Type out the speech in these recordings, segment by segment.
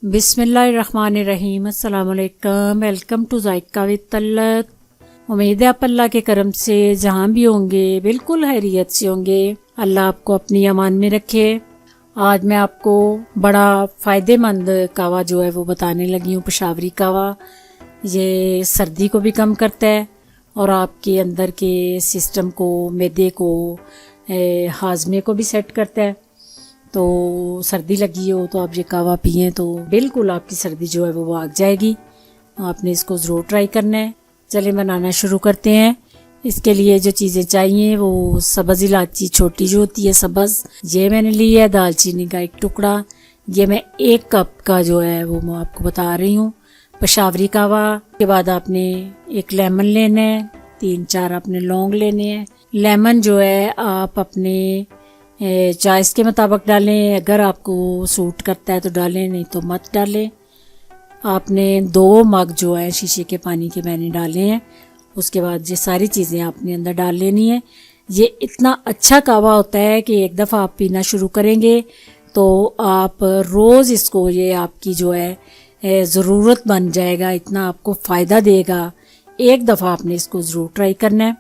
बिस्मिल्लाहिर्रहमानिर्रहीम। अस्सलाम वालेकुम। Welcome to Zayka with तल्लत। उम्मीद है आप अल्लाह के करम से जहाँ भी होंगे बिल्कुल खैरियत से होंगे। अल्लाह आपको अपनी अमान में रखे। आज मैं आपको बड़ा फ़ायदेमंद कहवा जो है वो बताने लगी हूँ, पेशावरी कहवा। ये सर्दी को भी कम करता है और आपके अंदर के सिस्टम को, मैदे को, हाजमे को भी सेट करता है। तो सर्दी लगी हो तो आप ये कहवा पिएं तो बिल्कुल आपकी सर्दी जो है वो भाग जाएगी। तो आपने इसको ज़रूर ट्राई करना है। चलिए बनाना शुरू करते हैं। इसके लिए जो चीज़ें चाहिए वो सब्ज़ इलायची छोटी जो होती है सब्ज़, ये मैंने ली है। दालचीनी का एक टुकड़ा, ये मैं 1 कप का जो है वो मैं आपको बता रही हूँ। पेशावरी कहवा के बाद आपने एक लेमन लेना है, 3-4 आपने लौंग लेने हैं। लेमन जो है आप अपने चॉइस के मुताबिक डालें। अगर आपको सूट करता है तो डालें, नहीं तो मत डालें। आपने 2 मग जो है शीशे के पानी के मैंने डाले हैं। उसके बाद ये सारी चीज़ें आपने अंदर डाल लेनी है। ये इतना अच्छा कहवा होता है कि एक दफ़ा आप पीना शुरू करेंगे तो आप रोज़ इसको, ये आपकी जो है ज़रूरत बन जाएगा। इतना आपको फ़ायदा देगा। एक दफ़ा आपने इसको ज़रूर ट्राई करना है।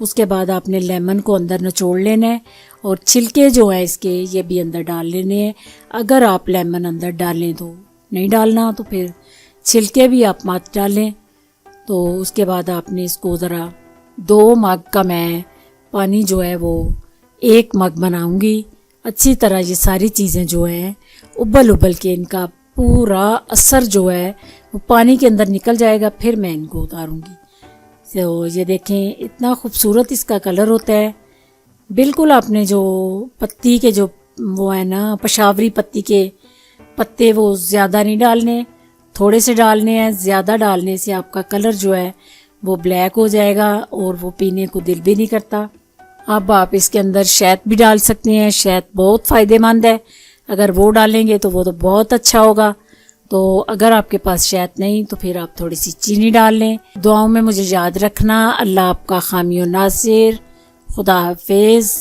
उसके बाद आपने लेमन को अंदर निचोड़ लेना है और छिलके जो है इसके ये भी अंदर डाल लेने हैं। अगर आप लेमन अंदर डालें तो नहीं डालना, तो फिर छिलके भी आप मत डालें। तो उसके बाद आपने इसको ज़रा 2 मग का मैं पानी जो है वो 1 मग बनाऊंगी। अच्छी तरह ये सारी चीज़ें जो हैं उबल के इनका पूरा असर जो है वो पानी के अंदर निकल जाएगा। फिर मैं इनको उतारूंगी। तो ये देखें इतना खूबसूरत इसका कलर होता है। बिल्कुल आपने जो पत्ती के जो वो है ना, पेशावरी पत्ती के पत्ते वो ज़्यादा नहीं डालने, थोड़े से डालने हैं। ज़्यादा डालने से आपका कलर जो है वो ब्लैक हो जाएगा और वो पीने को दिल भी नहीं करता। अब आप इसके अंदर शहद भी डाल सकते हैं। शहद बहुत फ़ायदेमंद है, अगर वो डालेंगे तो वो तो बहुत अच्छा होगा। तो अगर आपके पास शहद नहीं तो फिर आप थोड़ी सी चीनी डाल लें। दुआओं में मुझे याद रखना। अल्लाह आपका हामी और नासिर। खुदा हाफिज़।